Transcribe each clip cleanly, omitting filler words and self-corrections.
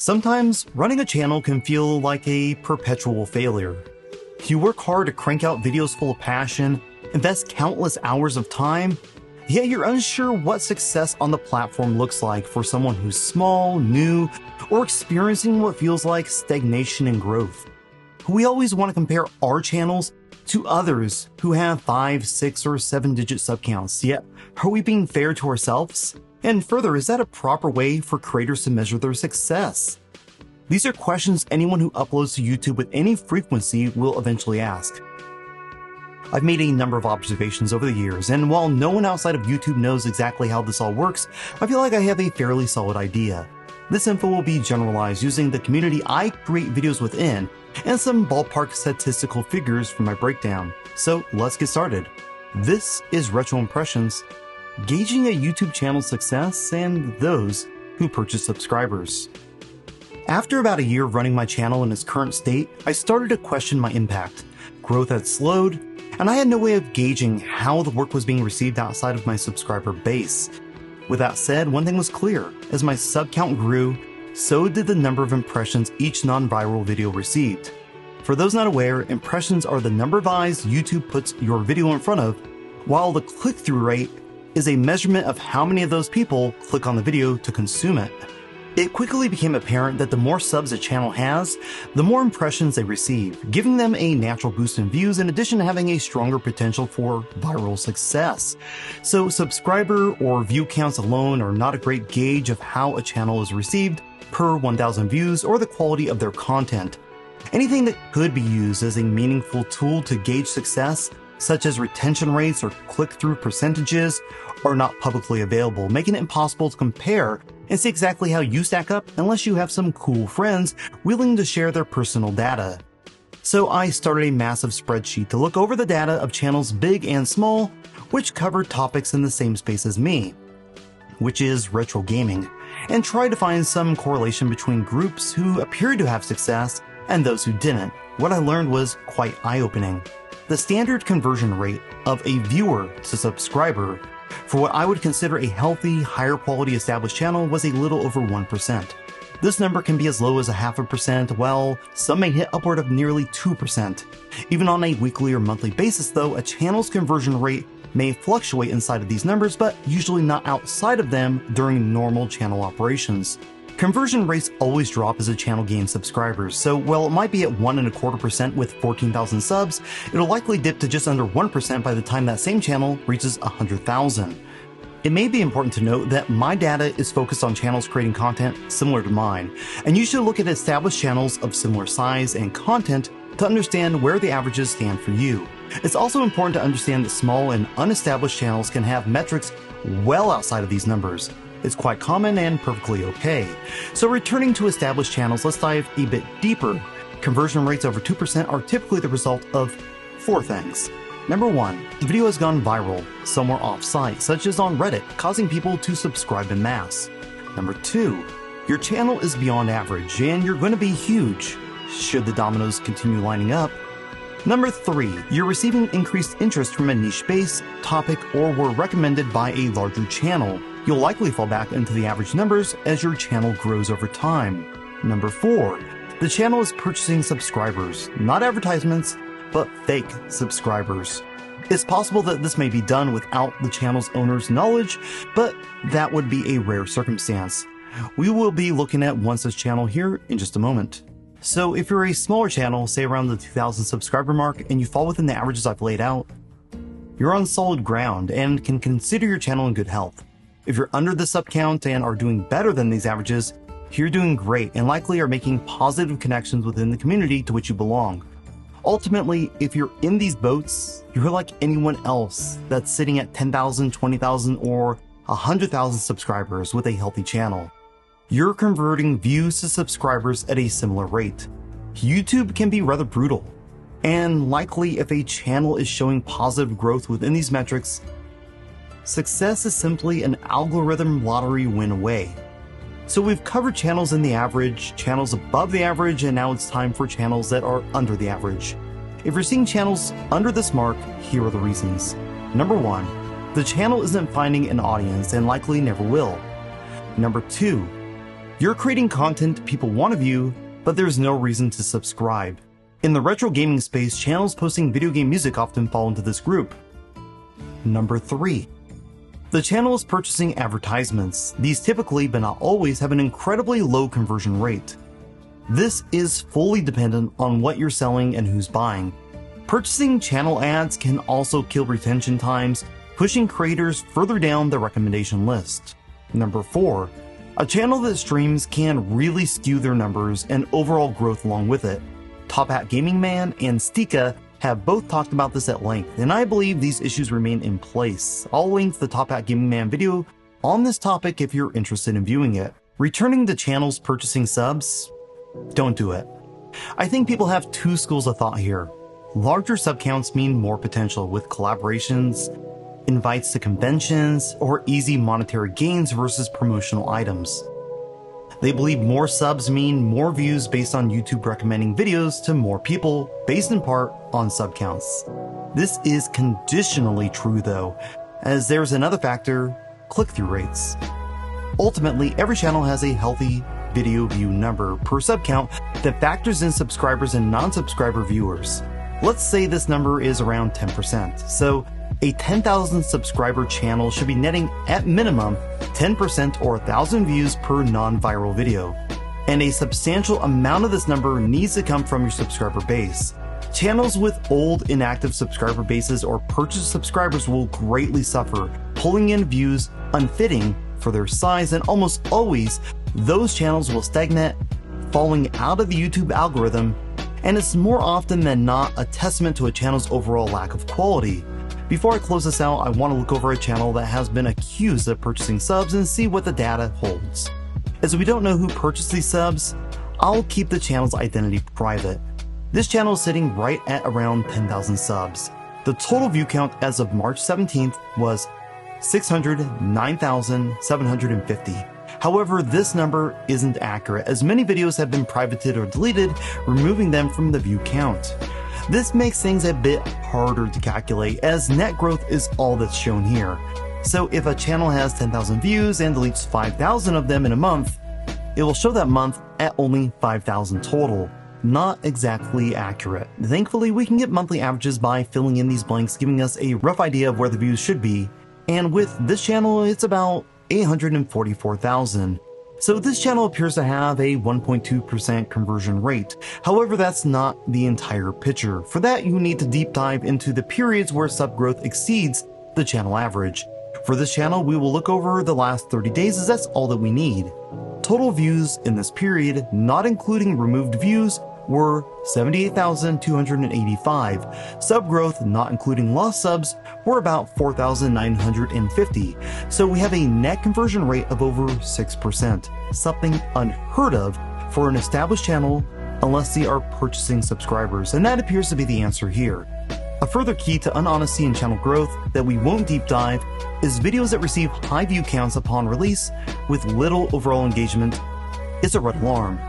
Sometimes running a channel can feel like a perpetual failure. You work hard to crank out videos full of passion, invest countless hours of time, yet you're unsure what success on the platform looks like for someone who's small, new, or experiencing what feels like stagnation and growth. We always want to compare our channels to others who have 5, 6, or 7-digit sub counts, yet are we being fair to ourselves? And further, is that a proper way for creators to measure their success? These are questions anyone who uploads to YouTube with any frequency will eventually ask. I've made a number of observations over the years, and while no one outside of YouTube knows exactly how this all works, I feel like I have a fairly solid idea. This info will be generalized using the community I create videos within, and some ballpark statistical figures for my breakdown. So let's get started. This is Retro Impressions, gauging a YouTube channel's success and those who purchase subscribers. After about a year of running my channel in its current state, I started to question my impact. Growth had slowed, and I had no way of gauging how the work was being received outside of my subscriber base. With that said, one thing was clear: as my sub count grew, so did the number of impressions each non-viral video received. For those not aware, impressions are the number of eyes YouTube puts your video in front of, while the click-through rate is a measurement of how many of those people click on the video to consume it. It quickly became apparent that the more subs a channel has, the more impressions they receive, giving them a natural boost in views in addition to having a stronger potential for viral success. So subscriber or view counts alone are not a great gauge of how a channel is received per 1,000 views or the quality of their content. Anything that could be used as a meaningful tool to gauge success, such as retention rates or click-through percentages, are not publicly available, making it impossible to compare and see exactly how you stack up unless you have some cool friends willing to share their personal data. So I started a massive spreadsheet to look over the data of channels big and small, which covered topics in the same space as me, which is retro gaming, and tried to find some correlation between groups who appeared to have success and those who didn't. What I learned was quite eye-opening. The standard conversion rate of a viewer to subscriber for what I would consider a healthy, higher quality established channel was a little over 1%. This number can be as low as 0.5%, while some may hit upward of nearly 2%. Even on a weekly or monthly basis though, a channel's conversion rate may fluctuate inside of these numbers, but usually not outside of them during normal channel operations. Conversion rates always drop as a channel gains subscribers, so while it might be at 1.25% with 14,000 subs, it'll likely dip to just under 1% by the time that same channel reaches 100,000. It may be important to note that my data is focused on channels creating content similar to mine, and you should look at established channels of similar size and content to understand where the averages stand for you. It's also important to understand that small and unestablished channels can have metrics well outside of these numbers. It's quite common and perfectly okay. So returning to established channels, let's dive a bit deeper. Conversion rates over 2% are typically the result of 4 things. Number 1, the video has gone viral somewhere off-site, such as on Reddit, causing people to subscribe en masse. Number 2, your channel is beyond average and you're going to be huge should the dominoes continue lining up. Number 3, you're receiving increased interest from a niche base, topic, or were recommended by a larger channel. You'll likely fall back into the average numbers as your channel grows over time. Number 4, the channel is purchasing subscribers, not advertisements, but fake subscribers. It's possible that this may be done without the channel's owner's knowledge, but that would be a rare circumstance. We will be looking at one such channel here in just a moment. So if you're a smaller channel, say around the 2,000 subscriber mark, and you fall within the averages I've laid out, you're on solid ground and can consider your channel in good health. If you're under the sub count and are doing better than these averages, you're doing great and likely are making positive connections within the community to which you belong. Ultimately, if you're in these boats, you're like anyone else that's sitting at 10,000, 20,000, or 100,000 subscribers with a healthy channel. You're converting views to subscribers at a similar rate. YouTube can be rather brutal, and likely if a channel is showing positive growth within these metrics, success is simply an algorithm lottery win away. So we've covered channels in the average, channels above the average, and now it's time for channels that are under the average. If you're seeing channels under this mark, here are the reasons. Number 1, the channel isn't finding an audience and likely never will. Number 2, You're creating content people want to view, but there's no reason to subscribe. In the retro gaming space, channels posting video game music often fall into this group. Number 3. The channel is purchasing advertisements. These typically, but not always, have an incredibly low conversion rate. This is fully dependent on what you're selling and who's buying. Purchasing channel ads can also kill retention times, pushing creators further down the recommendation list. Number 4. A channel that streams can really skew their numbers and overall growth along with it. Top Hat Gaming Man and Stika have both talked about this at length, and I believe these issues remain in place. I'll link the Top Hat Gaming Man video on this topic if you're interested in viewing it. Returning to channels purchasing subs? Don't do it. I think people have two schools of thought here. Larger sub counts mean more potential with collaborations, invites to conventions, or easy monetary gains versus promotional items. They believe more subs mean more views based on YouTube recommending videos to more people, based in part on sub counts. This is conditionally true though, as there's another factor, click-through rates. Ultimately, every channel has a healthy video view number per sub count that factors in subscribers and non-subscriber viewers. Let's say this number is around 10%, so a 10,000 subscriber channel should be netting at minimum 10% or 1,000 views per non-viral video. And a substantial amount of this number needs to come from your subscriber base. Channels with old inactive subscriber bases or purchased subscribers will greatly suffer, pulling in views unfitting for their size, and almost always those channels will stagnate, falling out of the YouTube algorithm, and it's more often than not a testament to a channel's overall lack of quality. Before I close this out, I want to look over a channel that has been accused of purchasing subs and see what the data holds. As we don't know who purchased these subs, I'll keep the channel's identity private. This channel is sitting right at around 10,000 subs. The total view count as of March 17th was 609,750. However, this number isn't accurate, as many videos have been privated or deleted, removing them from the view count. This makes things a bit harder to calculate, as net growth is all that's shown here. So if a channel has 10,000 views and deletes 5,000 of them in a month, it will show that month at only 5,000 total. Not exactly accurate. Thankfully, we can get monthly averages by filling in these blanks, giving us a rough idea of where the views should be. And with this channel, it's about 844,000. So this channel appears to have a 1.2% conversion rate. However, that's not the entire picture. For that, you need to deep dive into the periods where sub growth exceeds the channel average. For this channel, we will look over the last 30 days, as that's all that we need. Total views in this period, not including removed views, were 78,285. Sub growth, not including lost subs, were about 4,950. So we have a net conversion rate of over 6%, something unheard of for an established channel unless they are purchasing subscribers, and that appears to be the answer here. A further key to unhonesty in channel growth that we won't deep dive is videos that receive high view counts upon release with little overall engagement. It's a red alarm.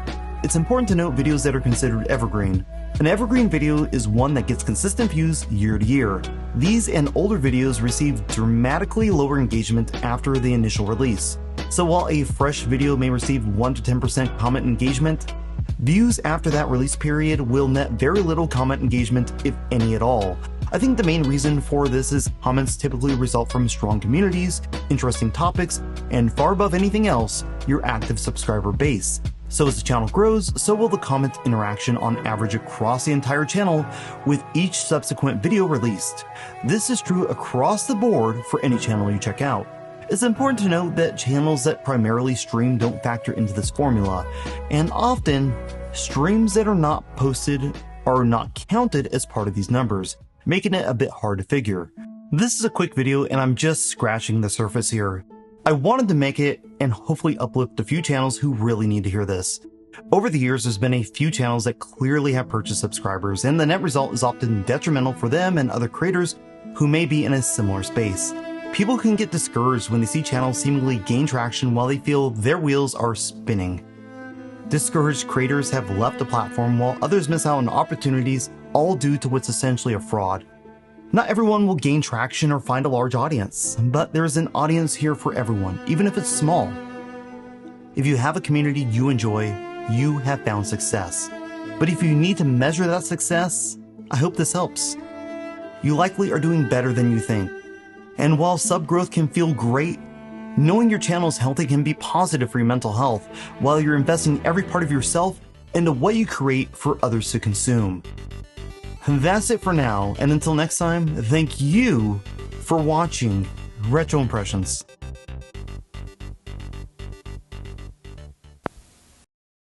It's important to note videos that are considered evergreen. An evergreen video is one that gets consistent views year to year. These and older videos receive dramatically lower engagement after the initial release. So while a fresh video may receive 1 to 10% comment engagement, views after that release period will net very little comment engagement, if any at all. I think the main reason for this is comments typically result from strong communities, interesting topics, and far above anything else, your active subscriber base. So as the channel grows, so will the comment interaction on average across the entire channel with each subsequent video released. This is true across the board for any channel you check out. It's important to note that channels that primarily stream don't factor into this formula, and often, streams that are not posted are not counted as part of these numbers, making it a bit hard to figure. This is a quick video and I'm just scratching the surface here. I wanted to make it and hopefully uplift a few channels who really need to hear this. Over the years, there's been a few channels that clearly have purchased subscribers, and the net result is often detrimental for them and other creators who may be in a similar space. People can get discouraged when they see channels seemingly gain traction while they feel their wheels are spinning. Discouraged creators have left the platform while others miss out on opportunities, all due to what's essentially a fraud. Not everyone will gain traction or find a large audience, but there's an audience here for everyone, even if it's small. If you have a community you enjoy, you have found success. But if you need to measure that success, I hope this helps. You likely are doing better than you think. And while sub growth can feel great, knowing your channel is healthy can be positive for your mental health while you're investing every part of yourself into what you create for others to consume. That's it for now, and until next time, thank you for watching Retro Impressions.